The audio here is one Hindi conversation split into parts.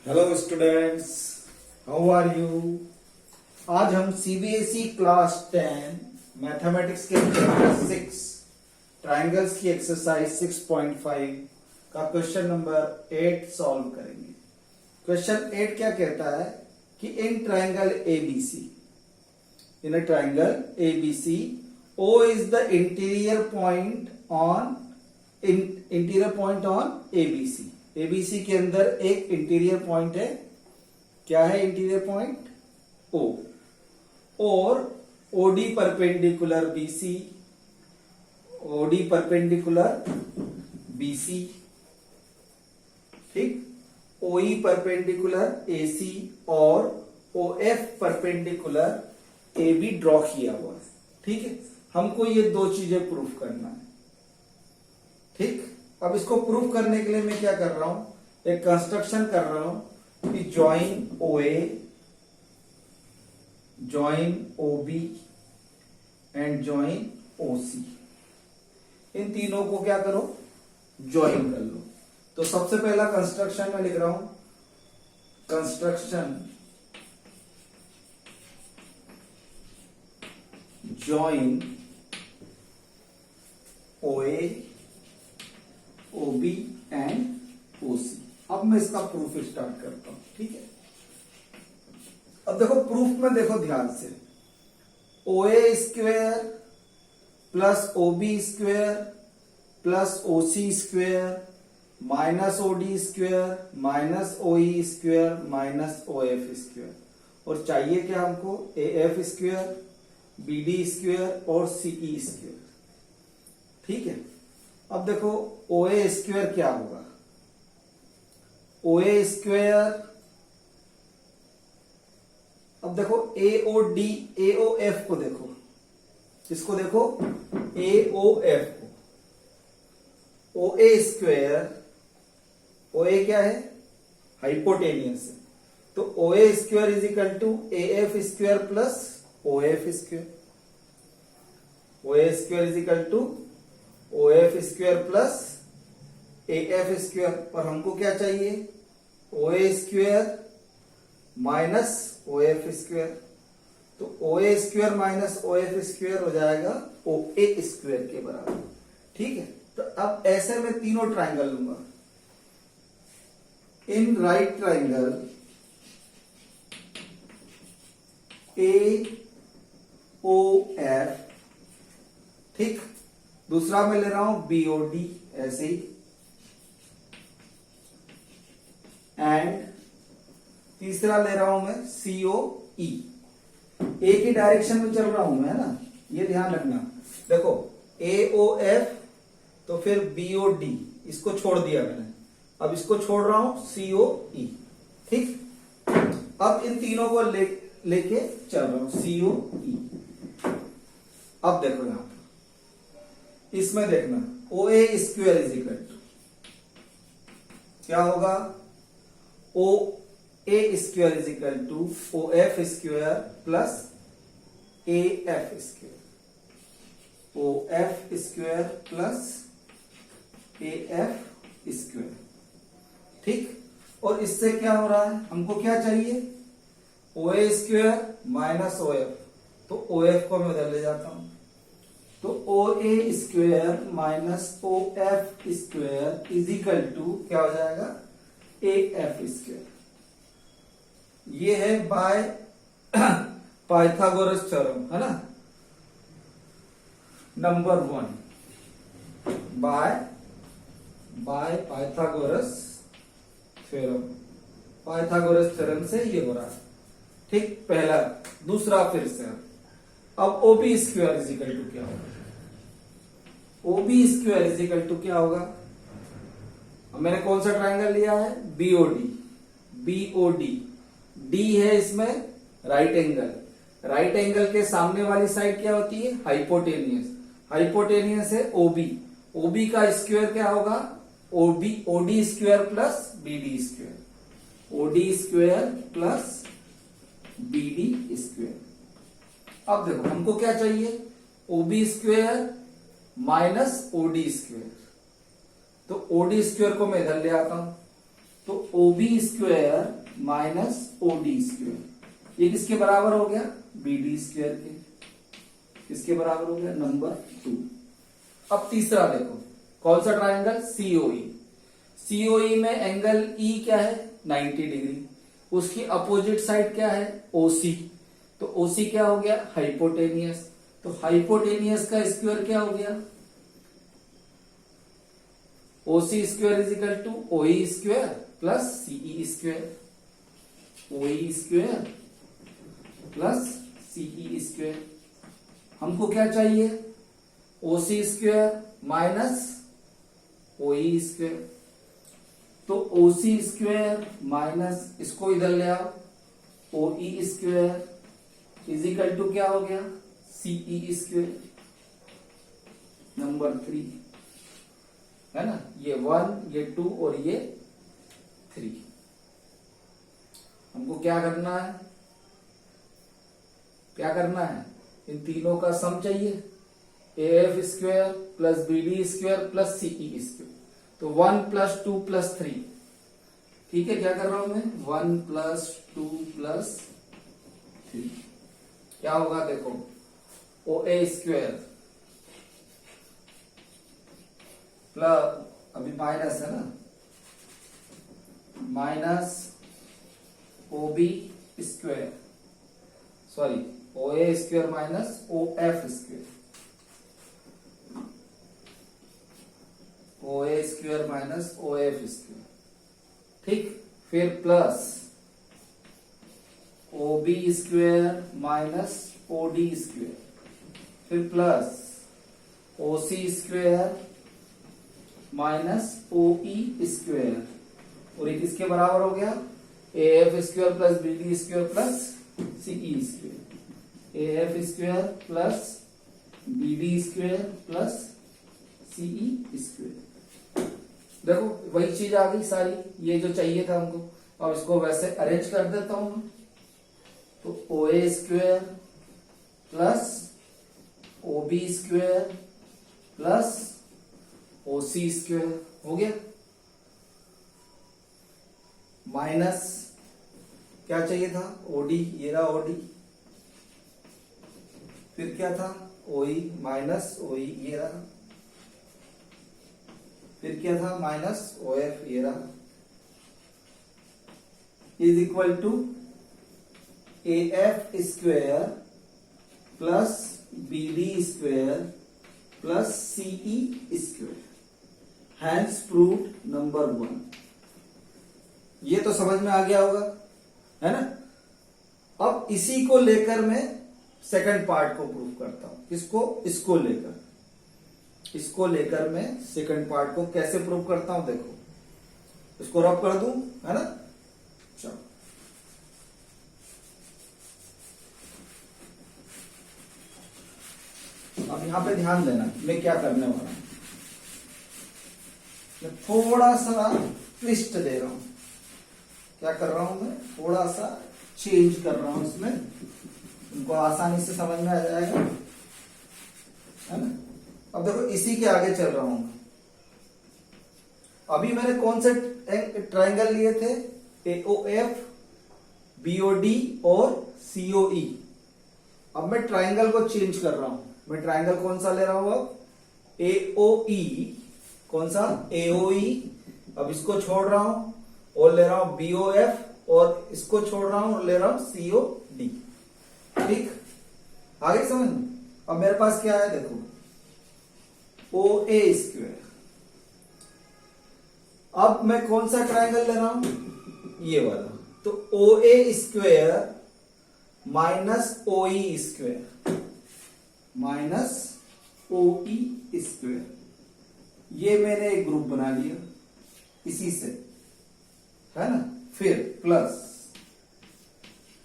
Hello students, how are you. आज हम सीबीएसई क्लास 10 मैथमेटिक्स के चैप्टर 6 ट्रायंगल्स की एक्सरसाइज 6.5 का क्वेश्चन नंबर 8 सॉल्व करेंगे। क्वेश्चन 8 क्या कहता है कि in triangle ABC, in a triangle ABC, O is the interior point on ABC। ABC के अंदर एक इंटीरियर पॉइंट है। क्या है इंटीरियर पॉइंट? O। और OD perpendicular BC, OD perpendicular BC, ठीक। OE परपेंडिकुलर AC और OF परपेंडिकुलर AB ड्रॉ किया हुआ है, ठीक है। हमको ये दो चीजें प्रूफ करना है, ठीक। अब इसको प्रूफ करने के लिए मैं क्या कर रहा हूं, एक कंस्ट्रक्शन कर रहा हूं कि join OA, join OB and join OC, इन तीनों को क्या करो, ज्वाइन कर लो। तो सबसे पहला कंस्ट्रक्शन में लिख रहा हूं, construction join OA, OB and OC। अब मैं इसका प्रूफ स्टार्ट करता हूं, ठीक है। अब देखो प्रूफ में, देखो ध्यान से, OA square plus OB square plus OC square minus OD square minus OE square minus OF square, और चाहिए क्या हमको, AF स्क्वेयर, BD स्क्वेयर और CE स्क्वेयर, ठीक है। अब देखो OA स्क्वेयर क्या होगा, OA स्क्वेयर, अब देखो AOD, AOF को देखो, किसको देखो, AOF को। OA स्क्वेयर, OA क्या है, हाइपोटेनियस है, तो OA square is equal to AF square plus OF square, OA square is equal to OF square plus AF square, और हमको क्या चाहिए, OA square minus OF square, तो OA square minus OF square हो जाएगा OA स्क्वेयर के बराबर, ठीक है। तो अब ऐसे में तीनों ट्राइंगल लूंगा। इन राइट ट्राइंगल AOF, ठीक। दूसरा मैं ले रहा हूं BOD, ऐसे ही, एंड तीसरा ले रहा हूं मैं COE। एक ही डायरेक्शन में चल रहा हूं मैं, है ना, ये ध्यान रखना। देखो AOF तो फिर BOD, इसको छोड़ दिया मैंने, अब इसको छोड़ रहा हूं COE, ठीक। अब इन तीनों को लेके चल रहा हूं COE। अब देखो यहां पर इसमें देखना, OA square is equal to क्या होगा, OA square is equal to OF square plus AF square, OF square plus AF square, ठीक। और इससे क्या हो रहा है, हमको क्या चाहिए, OA स्क्वेयर माइनस OF, तो OF को मैं उधर ले जाता हूं, तो OA square minus OF square is equal to क्या हो जाएगा, AF स्क्वेयर। ये है बाय पाइथागोरस थ्योरम, है ना, number 1 by Pythagoras theorem. Pythagoras theorem से ये हो रहा है, ठीक, पहला। दूसरा फिर से, अब OB square is equal to क्या होगा, OB square is equal to क्या होगा, अब मैंने कौन सा ट्रायंगल लिया है, BOD, D है इसमें राइट एंगल, राइट एंगल के सामने वाली साइड क्या होती है, हाइपोटेनियस, हाइपोटेनियस है OB का स्क्वायर क्या होगा, OD square plus BD square, OD square plus BD square. अब देखो हमको क्या चाहिए, OB square minus OD square, तो OD स्क्वायर को मैं इधर ले आता हूं, तो OB square minus OD square ये किसके बराबर हो गया? BD स्क्वायर के। किसके बराबर हो गया? नंबर 2। अब तीसरा देखो, कौन सा ट्रायंगल? COE। COE में एंगल E क्या है? 90 डिग्री। उसकी अपोजिट साइड क्या है? OC। तो OC क्या हो गया? हाइपोटेनियस। तो हाइपोटेनियस का स्क्वायर क्या हो गया? OC square is equal to OE square plus CE square. OE square plus CE square. हमको क्या चाहिए? OC square minus OE square. तो OC स्क्वायर माइनस इसको इधर ले आओ, OE square is equal to क्या हो गया? CE square. नंबर 3 है ना, ये 1 ये 2 और ये 3। हमको क्या करना है? क्या करना है? इन तीनों का सम चाहिए। AF square plus BD square plus CE square. तो 1 प्लस 2 प्लस 3। ठीक है, क्या कर रहा हूं मैं? 1 प्लस 2 प्लस 3 क्या होगा? देखो, OA स्क्वायर प्लस, अभी माइनस है ना, minus OB square, sorry OA square minus OF square, OA square minus OF square. ठीक, फिर plus OB square minus OD square, फिर plus OC square minus OE square, और ये किसके बराबर हो गया? AF square plus BD square plus CE square. AF square plus BD square plus CE square. देखो वही चीज आ गई सारी, ये जो चाहिए था हमको। अब इसको वैसे अरेंज कर देता हूं मैं। तो OA square plus OB square plus OC square हो गया, माइनस क्या चाहिए था? OD, ये रहा OD। फिर क्या था? OE माइनस OE, ये रहा। फिर क्या था? माइनस OF, ये रहा। Is equal to AF square plus BD square plus CE square. Hence proved number 1। ये तो समझ में आ गया होगा, है ना। अब इसी को लेकर मैं सेकंड पार्ट को प्रूव करता हूं। किसको? इसको लेकर। इसको लेकर मैं सेकंड पार्ट को कैसे प्रूव करता हूं, देखो। इसको रब कर दूं, है ना। चलो, अब यहां पे ध्यान देना, मैं क्या करने वाला हूं। मैं थोड़ा सा ट्विस्ट दे रहा हूं। क्या कर रहा हूं मैं? थोड़ा सा चेंज कर रहा हूं इसमें, उनको आसानी से समझ में आ जाएगा, है ना। अब देखो, इसी के आगे चल रहा हूं। अभी मैंने कौन से ट्रायंगल लिए थे? AOF, BOD और COE। अब मैं ट्रायंगल को चेंज कर रहा हूं। मैं ट्रायंगल कौन सा ले रहा हूं अब? AOE। कौन सा? AOE। अब इसको छोड़ रहा हूं और ले रहा हूं BOF, और इसको छोड़ रहा हूं और ले रहा हूं COD। ठीक, आगे समझ में। अब मेरे पास क्या है? देखो, OA स्क्वायर। अब मैं कौन सा ट्रायंगल ले रहा हूं? ये वाला। तो OA square minus OE square minus OE square, ये मैंने एक ग्रुप बना लिया इसी से, है ना। फिर प्लस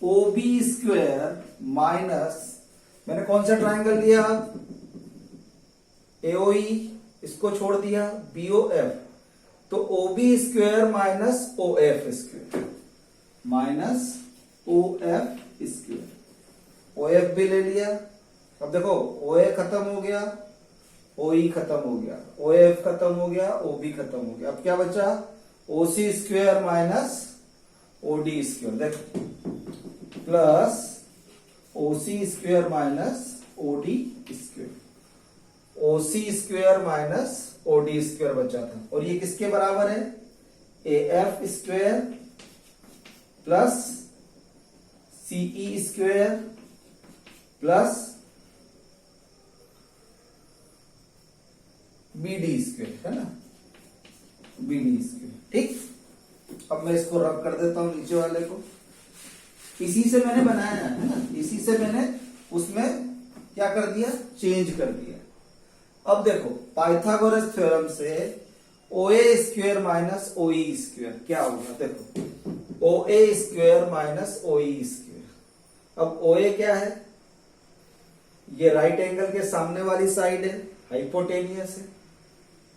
OB स्क्वायर माइनस, मैंने कौन सा ट्रायंगल लिया? AOE, इसको छोड़ दिया, BOF। तो OB square minus OF square minus OF square. OF भी ले लिया। अब देखो, OA खत्म हो गया, OE खत्म हो गया, OF खत्म हो गया, OB खत्म हो गया। अब क्या बचा? O C square minus OD square, देखो plus O C square minus OD square, O C square minus OD square बचा था, और ये किसके बराबर है, A F square plus CE square plus B D square, है ना, बीडी स्क्वेयर। ठीक, अब मैं इसको रब कर देता हूं नीचे वाले को, इसी से मैंने बनाया है ना, इसी से मैंने उसमें क्या कर दिया, चेंज कर दिया। अब देखो पाइथागोरस थ्योरम से ओ ए स्क्वेयर माइनस ओ ई स्क्वेयर क्या होगा, देखो ओ ए स्क्वेयर माइनस ओ ई स्क्वेयर। अब ओ ए क्या है, ये राइट एंगल के सामने वाली साइड है, हाइपोटेनियस है,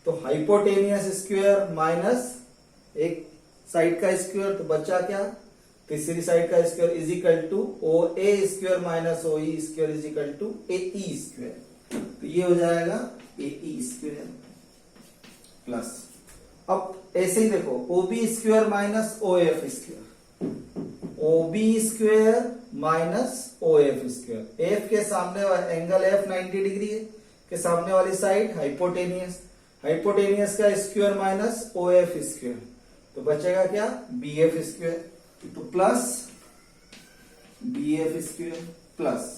तो हाइपोटेनियस स्क्वेयर माइनस एक साइड का स्क्वेयर, तो बच्चा क्या, तीसरी साइड का square is equal to O A square minus O E square is equal to A E square, तो ये हो जाएगा ए ई स्क्वायर प्लस, अब ऐसे ही देखो O B square minus O F square, O B square minus O F square, F के सामने एंगल एफ 90 डिग्री है, के सामने वाली साइड हाइपोटेनियस, हाइपोटेनियस का square minus O F square, तो बचेगा क्या, बी एफ स्क्वायर, तो plus B F square plus,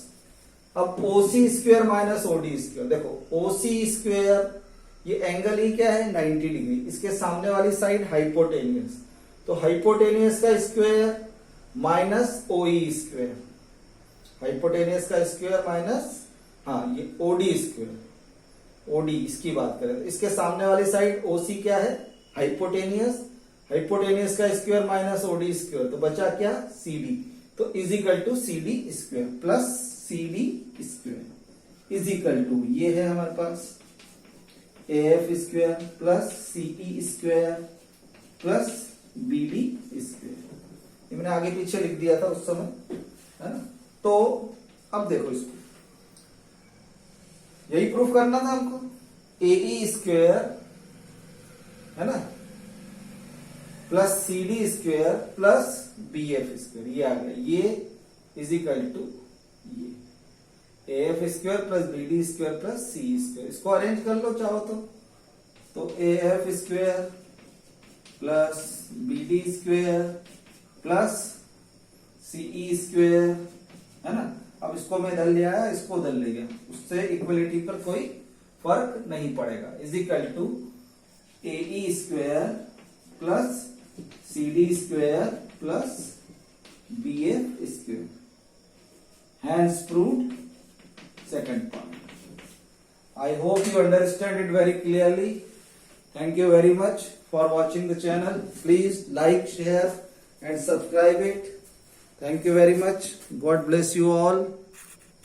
अब OC square minus OD square, देखो ओसी स्क्वेयर ये एंगल ही क्या है 90 डिग्री, इसके सामने वाली साइड हाइपोटेनियस, तो हाइपोटेनियस का स्क्वेयर माइनस ओई स्क्वेयर, हाइपोटेनियस का स्क्वेयर माइनस, हाँ ये ओडी स्क्वेयर, ओडी इसकी बात करें तो इसके सामने वाली साइड ओसी क्या है हाइपोटेनियस, हाइपोटेनियस का स्क्वायर माइनस ओडी स्क्वायर, तो बचा क्या सीडी, तो is equal to C D square plus C D square is equal to, ये है हमारे पास A F square plus C E square plus B D square, ये मैंने आगे पीछे लिख दिया था उस समय, है ना। तो अब देखो इसको, यही प्रूफ करना था हमको, ए ई स्क्वायर है ना plus C D square plus B F square, ये आ गया, ये इज इक्वल टू ये A F square plus B D square plus C square, इसको अरेंज कर लो चाहो तो A F square plus B D square plus CE square, है ना। अब इसको मैं इधर ले आया, इसको उधर ले गया, उससे इक्वलिटी पर कोई फर्क नहीं पड़ेगा, is equal to A E square plus C D square plus B F square, hence proved second part. I hope you understand it very clearly. Thank you very much for watching the channel. Please like, share and subscribe it. Thank you very much. God bless you all.